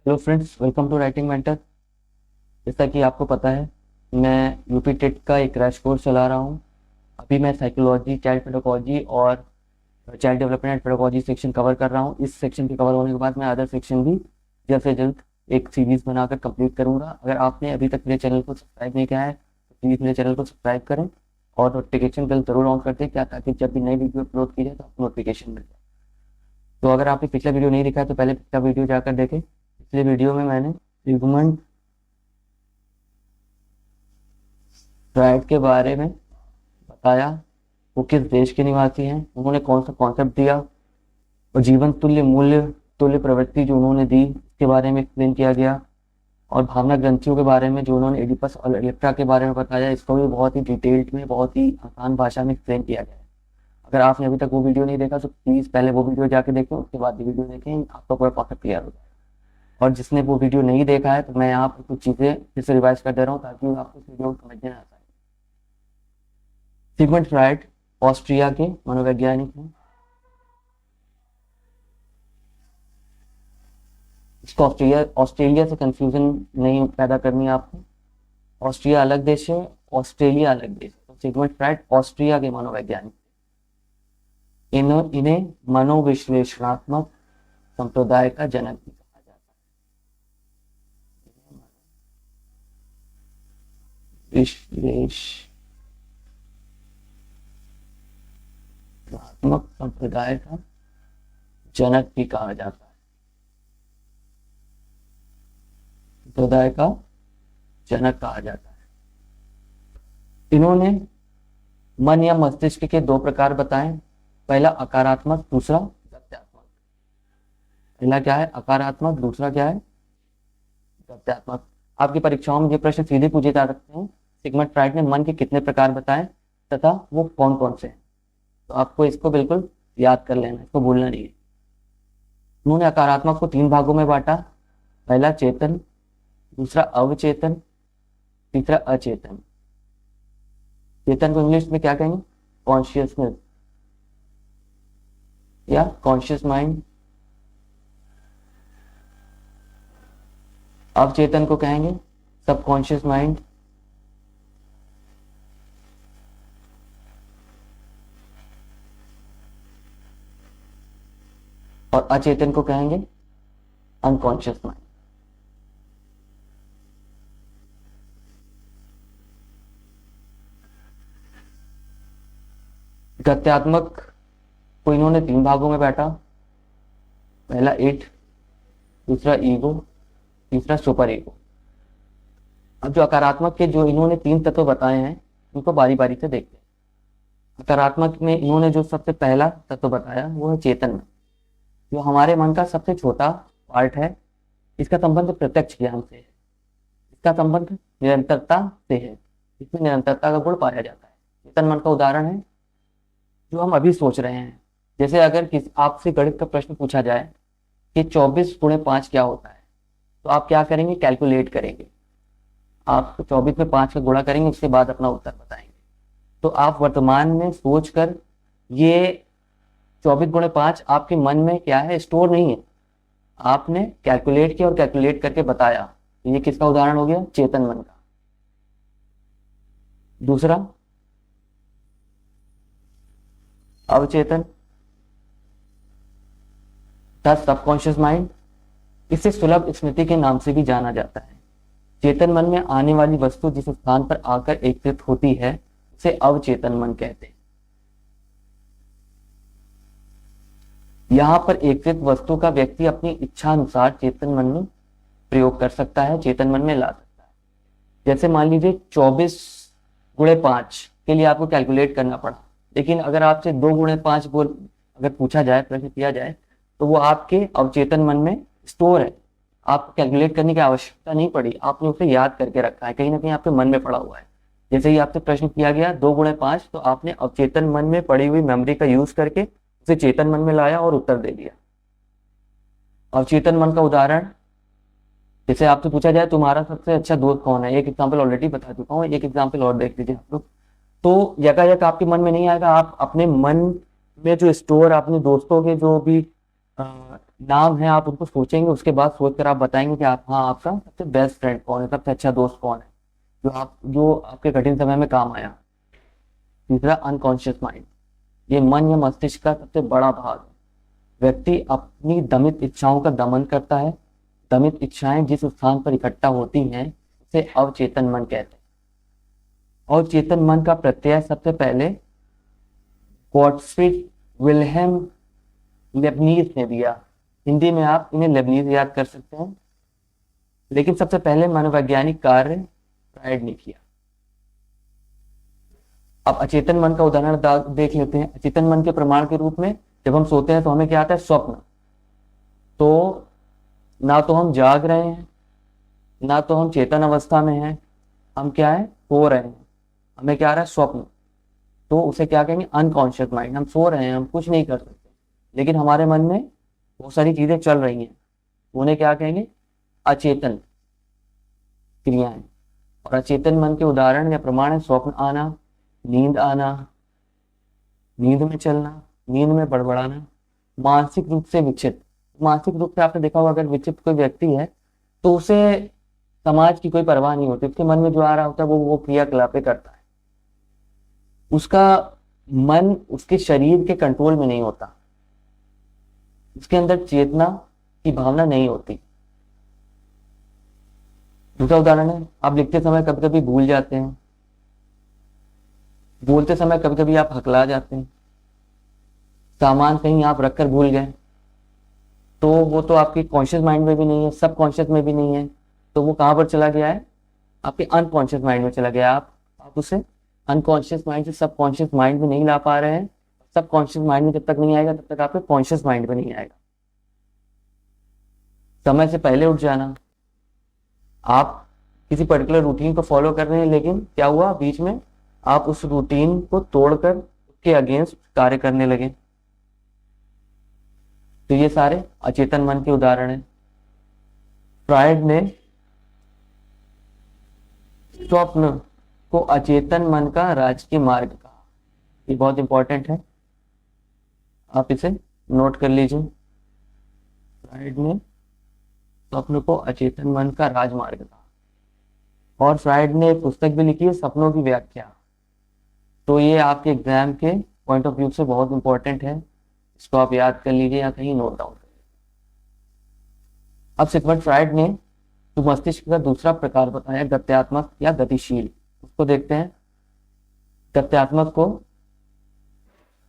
Hello friends, welcome to writing mentor. जैसा कि आपको पता है, मैं यूपी टेट का एक क्रैश कोर्स चला रहा हूँ। अभी मैं साइकोलॉजी, चाइल्ड पेडागोजी और child development and pedagogy section cover कर रहा हूँ। इस सेक्शन के कवर होने के बाद मैं अदर सेक्शन भी जल्द से जल्द एक सीरीज बनाकर कंप्लीट करूँगा। अगर आपने अभी तक मेरे चैनल को सब्सक्राइब नहीं किया है तो प्लीज़ मेरे चैनल को सब्सक्राइब करें और नोटिफिकेशन बेल जरूर ऑन कर दें, क्या ताकि जब भी नई वीडियो अपलोड की जाए तो आपको नोटिफिकेशन मिल जाए। तो अगर आपने पिछला वीडियो नहीं देखा है तो पहले पिछला वीडियो जाकर देखें। पिछले वीडियो में मैंने सिगमंड फ्रायड के बारे में बताया। वो किस देश के निवासी हैं, उन्होंने कौन सा कॉन्सेप्ट दिया और जीवन तुल्य मूल्य तुल्य प्रवृत्ति जो उन्होंने दी उसके बारे में एक्सप्लेन किया गया। और भावना ग्रंथियों के बारे में जो उन्होंने एडिपस और इलेक्ट्रा के बारे में बताया, इसको भी बहुत ही डिटेल्ड में, बहुत ही आसान भाषा में एक्सप्लेन किया गया है। अगर आपने अभी तक वो वीडियो नहीं देखा तो प्लीज़ पहले वो वीडियो जाके देखें, उसके बाद ये वीडियो देखें, आपका पूरा कॉन्सेप्ट क्लियर हो जाए। और जिसने वो वीडियो नहीं देखा है तो मैं यहाँ पर कुछ चीज़ें फिर से रिवाइज कर दे रहा हूँ ताकि आपको इस वीडियो को समझने आ जाए। सिगमंड फ्रायड ऑस्ट्रिया के मनोवैज्ञानिक हैं। इसको ऑस्ट्रेलिया से कंफ्यूजन नहीं पैदा करनी है आपको। ऑस्ट्रिया अलग देश है, ऑस्ट्रेलिया अलग देश है। तो सिगमंड फ्रायड ऑस्ट्रिया के मनोवैज्ञानिक, इन्हें मनोविश्लेषणात्मक संप्रदाय का जनक भी कहा जाता है। विश्लेषणात्मक संप्रदाय का जनक भी कहा जाता है। संप्रदाय का जनक कहा जाता है। इन्होंने मन या मस्तिष्क के दो प्रकार बताए। पहला अकारात्मक, दूसरा गत्यात्मक। पहला क्या है? अकारात्मक, दूसरा क्या है? गत्यात्मक। आपकी परीक्षाओं में ये प्रश्न सीधे पूछे जा सकते हैं, सिगमंड फ्रायड ने मन के कितने प्रकार बताए तथा वो कौन कौन से हैं। तो आपको इसको बिल्कुल याद कर लेना, इसको भूलना नहीं है। उन्होंने अकारात्मक को तीन भागों में बांटा। पहला चेतन, दूसरा अवचेतन, तीसरा अचेतन। चेतन को इंग्लिश में क्या कहेंगे? कॉन्शियसनेस या कॉन्शियस माइंड। अवचेतन को कहेंगे सबकॉन्शियस माइंड। और अचेतन को कहेंगे अनकॉन्शियस माइंड। गत्यात्मक को इन्होंने तीन भागों में बांटा। पहला इड, दूसरा ईगो, तीसरा सुपर ईगो। अब जो अकारात्मक के जो इन्होंने तीन तत्व बताए हैं उनको बारी बारी से देखते हैं। सकारात्मक में इन्होंने जो सबसे पहला तत्व बताया वो है चेतन मन, जो हमारे मन का सबसे छोटा पार्ट है। इसका संबंध प्रत्यक्ष ज्ञान से है, इसका संबंध निरंतरता से है, इसमें निरंतरता का गुण पाया जाता है। चेतन मन का उदाहरण है जो हम अभी सोच रहे हैं। जैसे अगर किसी आपसे गणित का प्रश्न पूछा जाए कि 24 गुणे 5 क्या होता है, तो आप क्या करेंगे? कैलकुलेट करेंगे। आप 24 में 5 का गुणा करेंगे, उसके बाद अपना उत्तर बताएंगे। तो आप वर्तमान में सोचकर ये 24 गुणे 5 आपके मन में क्या है? स्टोर नहीं है, आपने कैलकुलेट किया और कैलकुलेट करके बताया। तो ये किसका उदाहरण हो गया? चेतन मन का। दूसरा अवचेतन, द सबकॉन्शियस माइंड। इसे सुलभ स्मृति के नाम से भी जाना जाता है। चेतन मन में आने वाली वस्तु जिस स्थान पर आकर एकत्रित होती है उसे अवचेतन मन कहते हैं। यहां पर एकत्रित वस्तु का व्यक्ति अपनी इच्छा अनुसार चेतन मन में प्रयोग कर सकता है, चेतन मन में ला सकता है। जैसे मान लीजिए 24 गुणे 5 के लिए आपको कैलकुलेट करना पड़ा, लेकिन अगर आपसे 2 गुणे 5 अगर पूछा जाए, प्रश्न किया जाए, तो वो आपके अवचेतन मन में स्टोर है। आपको कैलकुलेट करने की आवश्यकता नहीं पड़ी, आपने उसे याद करके रखा है, कहीं ना कहीं आपके मन में पड़ा हुआ है। जैसे ही आपसे प्रश्न किया गया 2 गुणे 5, तो आपने अवचेतन मन में पड़ी हुई मेमोरी का यूज करके उसे चेतन मन में लाया और उत्तर दे दिया। अवचेतन मन का उदाहरण, जैसे आपसे पूछा जाए तुम्हारा सबसे अच्छा दोस्त कौन है, एक एग्जाम्पल ऑलरेडी बता चुका हूँ, एक एग्जाम्पल और देख लीजिए आप लोग। तो यकायक आपके मन में नहीं आएगा, आप अपने मन में जो स्टोर अपने दोस्तों के जो भी नाम है, आप उनको सोचेंगे, उसके बाद सोच कर आप बताएंगे कि आप, हाँ, आपका सबसे बेस्ट फ्रेंड कौन है, सबसे अच्छा दोस्त कौन है, जो आपके कठिन समय में काम आया। तीसरा, अनकॉन्शियस माइंड। ये मन या मस्तिष्क का सबसे बड़ा भाग है। व्यक्ति अपनी दमित इच्छाओं का दमन करता है। दमित इच्छाएं जिस स्थान पर इकट्ठा होती हैं उसे अवचेतन मन कहते हैं। अवचेतन मन का प्रत्यय सबसे पहले गॉटफ्रीड विल्हेम लेबनीज ने दिया। हिंदी में आप इन्हें लेबनीज याद कर सकते हैं, लेकिन सबसे पहले मनोवैज्ञानिक कार्य फ्रायड ने किया। अब अचेतन मन का उदाहरण देख लेते हैं। अचेतन मन के प्रमाण के रूप में जब हम सोते हैं तो हमें क्या आता है? स्वप्न। तो ना तो हम जाग रहे हैं, ना तो हम चेतन अवस्था में हैं, हम क्या है? सो रहे हैं। हमें क्या आ रहा है? स्वप्न। तो उसे क्या कहेंगे? Unconscious mind. हम सो रहे हैं, हम कुछ नहीं कर सकते, लेकिन हमारे मन में बहुत सारी चीजें चल रही हैं, उन्हें क्या कहेंगे? अचेतन क्रियाएं। और अचेतन मन के उदाहरण या प्रमाण है स्वप्न आना, नींद आना, नींद में चलना, नींद में बड़बड़ाना, मानसिक रूप से विक्षिप्त। मानसिक रूप से आपने देखा होगा, अगर विक्षिप्त कोई व्यक्ति है तो उसे समाज की कोई परवाह नहीं होती, उसके मन में जो आ रहा होता है वो क्रियाकलापें करता है। उसका मन उसके शरीर के कंट्रोल में नहीं होता, उसके अंदर चेतना की भावना नहीं होती। दूसरा उदाहरण है, आप लिखते समय कभी कभी भूल जाते हैं, बोलते समय कभी कभी आप हकला जाते हैं, सामान कहीं आप रखकर भूल गए, तो वो तो आपके कॉन्शियस माइंड में भी नहीं है, सब कॉन्शियस में भी नहीं है, तो वो कहाँ पर चला गया है? आपके अनकॉन्शियस माइंड में चला गया। आप उसे अनकॉन्शियस माइंड से सब कॉन्शियस माइंड में नहीं ला पा रहे हैं। सब कॉन्शियस माइंड में जब तक नहीं आएगा तब तक आपके कॉन्शियस माइंड में नहीं आएगा। समय से पहले उठ जाना। आप किसी पर्टिकुलर रूटीन को फॉलो कर रहे हैं, लेकिन क्या हुआ बीच में? आप उस रूटीन को तोड़कर उसके अगेंस्ट कार्य करने लगे। तो ये सारे अचेतन मन के उदाहरण हैं। फ्रायड ने स्वप्न को अचेतन मन का राजकीय मार्ग कहा। ये बहुत इंपॉर्टेंट है, आप इसे नोट कर लीजिए। फ्रायड ने स्वप्न को अचेतन मन का राजमार्ग कहा। और फ्रायड ने एक पुस्तक भी लिखी है, सपनों की व्याख्या। तो ये आपके एग्जाम के पॉइंट ऑफ व्यू से बहुत इंपॉर्टेंट है, इसको आप याद कर लीजिए या कहीं नोट डाउन कर लीजिए। अब सिगमंड फ्रायड ने जो मस्तिष्क का दूसरा प्रकार बताया, गत्यात्मक या गतिशील, उसको देखते हैं। गत्यात्मक को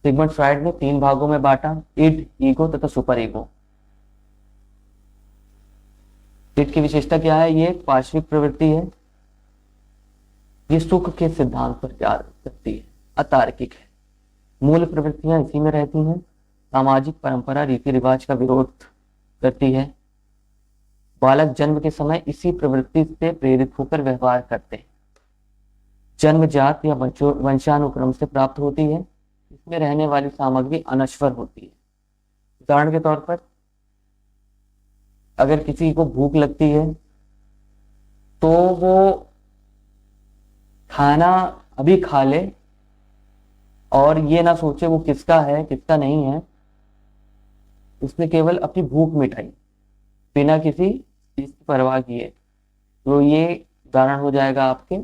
सिगमंड फ्रायड ने 3 भागों में बांटा, इड, ईगो तथा सुपर ईगो। इड की विशेषता क्या है? ये एक पार्श्विक प्रवृत्ति है, ये सुख के सिद्धांत पर कार्य करती है, अतार्किक है। मूल प्रवृत्तियां इसी में रहती हैं, सामाजिक परंपरा रीति रिवाज का विरोध करती है। बालक जन्म के समय इसी प्रवृत्ति से प्रेरित होकर व्यवहार करते हैं। जन्मजात या वंशानुक्रम से प्राप्त होती है। इसमें रहने वाली सामग्री अनश्वर होती है। उदाहरण के तौर पर, अगर किसी को भूख लगती है तो वो खाना अभी खा ले और ये ना सोचे वो किसका है किसका नहीं है, उसने केवल अपनी भूख मिटाई बिना किसी चीज की परवाह किए। तो ये उदाहरण हो जाएगा आपके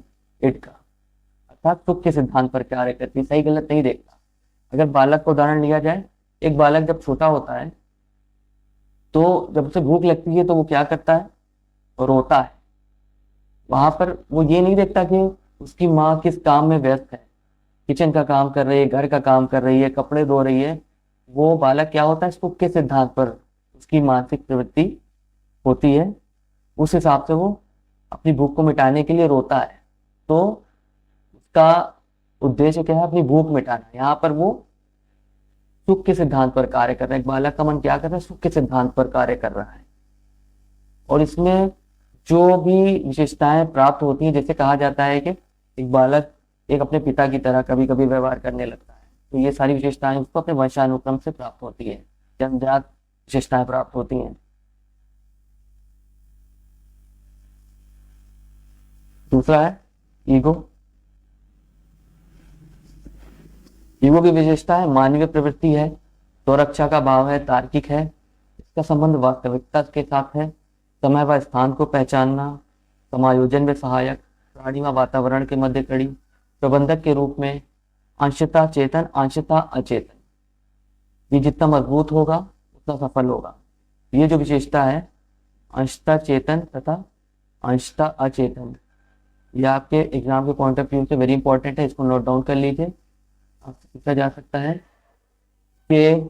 इड का, अर्थात सुख के सिद्धांत पर कार्य करती, सही गलत नहीं देखता। अगर बालक का उदाहरण लिया जाए, एक बालक जब छोटा होता है तो जब उसे भूख लगती है तो वो क्या करता है? रोता है। वहां पर वो ये नहीं देखता कि उसकी माँ किस काम में व्यस्त है, किचन का काम कर रही है, घर का काम कर रही है, कपड़े धो रही है। वो बालक क्या होता है? सुख के सिद्धांत पर उसकी मानसिक प्रवृत्ति होती है, उस हिसाब से वो अपनी भूख को मिटाने के लिए रोता है। तो उसका उद्देश्य क्या है? अपनी भूख मिटाना। यहाँ पर वो सुख के सिद्धांत पर कार्य कर रहा है। एक बालक का मन क्या कर रहा है? सुख के सिद्धांत पर कार्य कर रहा है। और इसमें जो भी विशेषताएं प्राप्त होती हैं, जैसे कहा जाता है कि एक बालक एक अपने पिता की तरह कभी कभी व्यवहार करने लगता है, तो ये सारी विशेषताएं उसको अपने वंशानुक्रम से प्राप्त होती है, जन्मजात विशेषताएं प्राप्त होती हैं। दूसरा है ईगो। ईगो की विशेषता है मानवीय प्रवृत्ति है, स्वरक्षा का भाव है, तार्किक है, इसका संबंध वास्तविकता के साथ है। समय व स्थान को पहचानना, समायोजन में सहायक, प्राणी व वातावरण के मध्य कड़ी, प्रबंधक के रूप में, अंशतः चेतन अंशतः अचेतन। ये जितना मजबूत होगा उतना सफल होगा। ये जो विशेषता है अंशतः चेतन तथा अंशतः अचेतन, ये आपके एग्जाम के पॉइंट ऑफ व्यू से वेरी इंपॉर्टेंट है, इसको नोट डाउन कर लीजिए। आपसे पूछा जा सकता है कि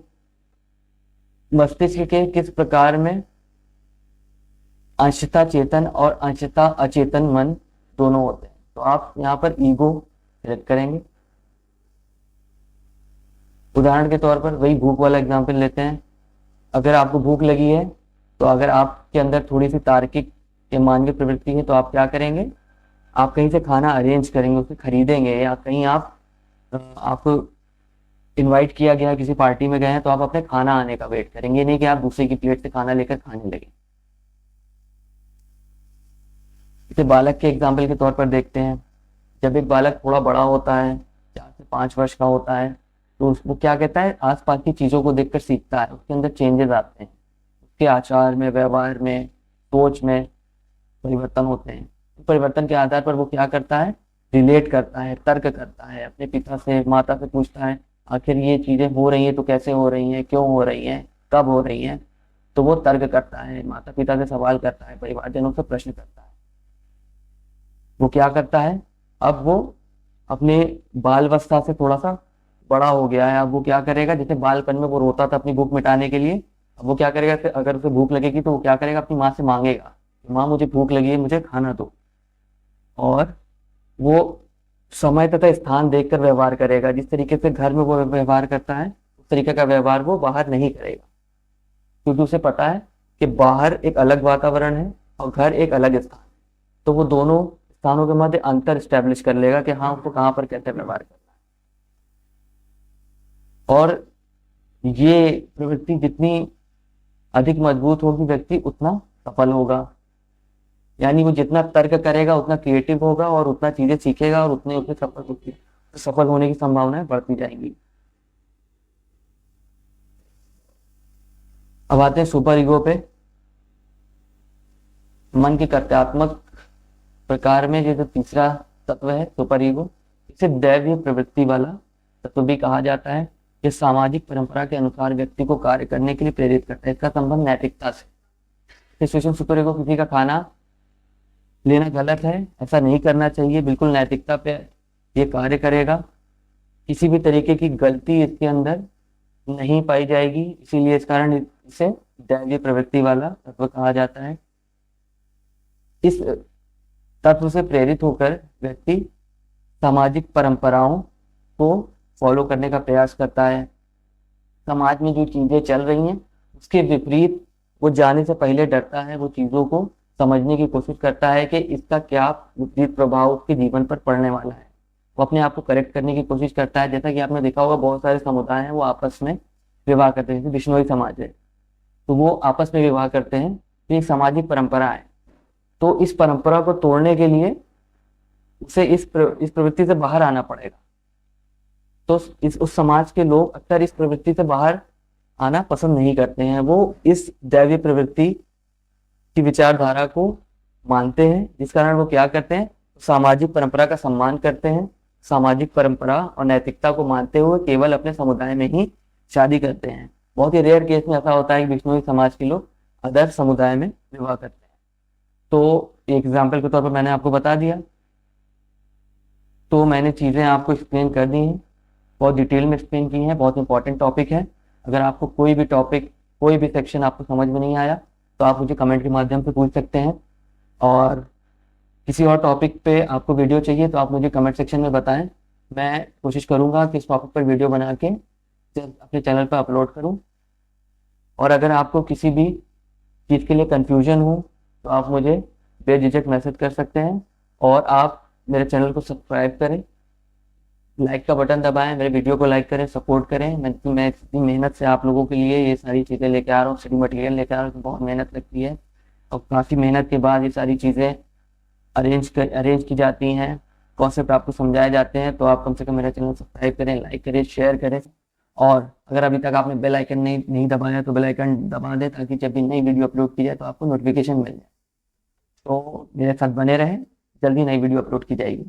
मस्तिष्क के किस प्रकार में अंशतः चेतन और अंशतः अचेतन मन दोनों होते हैं। तो आप यहाँ पर ईगो सिलेक्ट करेंगे। उदाहरण के तौर पर वही भूख वाला एग्जाम्पल लेते हैं। अगर आपको भूख लगी है तो अगर आपके अंदर थोड़ी सी तार्किक या मानवीय प्रवृत्ति है तो आप क्या करेंगे, आप कहीं से खाना अरेंज करेंगे, उसे खरीदेंगे, या कहीं आपको इनवाइट किया गया किसी पार्टी में गए हैं तो आप अपने खाना आने का वेट करेंगे, नहीं कि आप दूसरे की प्लेट से खाना लेकर खाने लगे। इसे बालक के एग्जाम्पल के तौर पर देखते हैं। जब एक बालक थोड़ा बड़ा होता है, 4 से 5 वर्ष का होता है, तो वो क्या कहता है, आसपास की चीजों को देखकर सीखता है, उसके अंदर चेंजेस आते हैं, उसके आचार में, व्यवहार में, सोच में परिवर्तन होते हैं। परिवर्तन के आधार पर वो क्या करता है, रिलेट करता है, तर्क करता है, अपने पिता से माता से पूछता है आखिर ये चीजें हो रही हैं तो कैसे हो रही हैं, क्यों हो रही हैं, कब हो रही हैं। तो वो तर्क करता है, माता पिता से सवाल करता है, परिवारजनों से प्रश्न करता है। वो क्या करता है, अब वो अपने बालवस्था से थोड़ा सा बड़ा हो गया है। अब वो क्या करेगा, जैसे बालपन में वो रोता था अपनी भूख मिटाने के लिए, अब वो क्या करेगा, अगर उसे भूख लगेगी तो वो क्या करेगा, अपनी माँ से मांगेगा, माँ मुझे भूख लगी है, मुझे खाना दो। और वो समय तथा स्थान देखकर व्यवहार करेगा। जिस तरीके से घर में वो व्यवहार करता है उस तरीके का व्यवहार वो बाहर नहीं करेगा, क्योंकि उसे पता है कि बाहर एक अलग वातावरण है और घर एक अलग स्थान। तो वो दोनों स्थानों के मध्य अंतर स्टैब्लिश कर लेगा कि हाँ उसको कहाँ पर कैसे व्यवहार करना है। और ये प्रवृत्ति जितनी अधिक मजबूत होगी व्यक्ति उतना सफल होगा। यानी वो जितना तर्क करेगा उतना क्रिएटिव होगा और उतना चीजें सीखेगा और उतने उसमें सफल होने की संभावनाएं बढ़ती जाएंगी। अब आते हैं सुपर ईगो पे। मन के कर्त्यात्मक प्रकार में जो तीसरा तत्व है सुपर ईगो, इसे दैवीय प्रवृत्ति वाला तत्व भी कहा जाता है। ये सामाजिक परंपरा के अनुसार व्यक्ति को कार्य करने के लिए प्रेरित करता है। इसका संबंध नैतिकता से। सिचुएशन सुपर ईगो किसी का खाना लेना गलत है, ऐसा नहीं करना चाहिए, बिल्कुल नैतिकता पे ये कार्य करेगा, किसी भी तरीके की गलती इसके अंदर नहीं पाई जाएगी, इसीलिए इस कारण इसे दैवीय प्रवृत्ति वाला तत्व कहा जाता है। इस तत्व से प्रेरित होकर व्यक्ति सामाजिक परंपराओं को फॉलो करने का प्रयास करता है। समाज में जो चीजें चल रही हैं उसके विपरीत वो जाने से पहले डरता है, वो चीजों को समझने की कोशिश करता है कि इसका क्या विपरीत प्रभाव उसके जीवन पर पड़ने वाला है। वो अपने आप को करेक्ट करने की कोशिश करता है। जैसा कि आपने देखा होगा बहुत सारे समुदाय हैं वो आपस में विवाह करते हैं, जैसे बिश्नोई समाज है तो वो आपस में विवाह करते हैं, तो एक सामाजिक परंपरा है। तो इस परंपरा को तोड़ने के लिए उसे इस प्रवृत्ति से बाहर आना पड़ेगा। तो उस समाज के लोग अक्सर इस प्रवृत्ति से बाहर आना पसंद नहीं करते हैं। वो इस दैवीय प्रवृत्ति की विचारधारा को मानते हैं, जिस कारण वो क्या करते हैं, सामाजिक परंपरा का सम्मान करते हैं, सामाजिक परंपरा और नैतिकता को मानते हुए केवल अपने समुदाय में ही शादी करते हैं। बहुत ही रेयर केस में ऐसा होता है कि बिश्नोई समाज के लोग अदर समुदाय में विवाह करते हैं। तो एक एग्जाम्पल के तौर पर मैंने आपको बता दिया। तो मैंने चीजें आपको एक्सप्लेन कर दी हैं, बहुत डिटेल में एक्सप्लेन की हैं, बहुत इंपॉर्टेंट टॉपिक है। अगर आपको कोई भी टॉपिक, कोई भी सेक्शन आपको समझ में नहीं आया तो आप मुझे कमेंट के माध्यम से पूछ सकते हैं, और किसी और टॉपिक पे आपको वीडियो चाहिए तो आप मुझे कमेंट सेक्शन में बताएं। मैं कोशिश करूंगा कि इस टॉपिक पर वीडियो बना के अपने चैनल पर अपलोड करूं। और अगर आपको किसी भी चीज़ के लिए कन्फ्यूजन हो तो आप मुझे बेझिझक मैसेज कर सकते हैं, और आप मेरे चैनल को सब्सक्राइब करें, लाइक का बटन दबाएं, मेरे वीडियो को लाइक करें, सपोर्ट करें। मैं इतनी मेहनत से आप लोगों के लिए ये सारी चीज़ें लेके आ रहा हूँ, स्टडी मटेरियल लेके आ रहा हूँ, बहुत मेहनत लगती है और काफ़ी मेहनत के बाद ये सारी चीज़ें अरेंज की जाती हैं, कॉन्सेप्ट आपको समझाए जाते हैं। तो आप कम से कम मेरा चैनल सब्सक्राइब करें, लाइक करें, शेयर करें और अगर अभी तक आपने बेल आइकन नहीं दबाया तो बेल आइकन दबा दें, ताकि जब भी नई वीडियो अपलोड की जाए तो आपको नोटिफिकेशन मिल जाए। तो मेरे साथ बने रहें, जल्दी नई वीडियो अपलोड की जाएगी।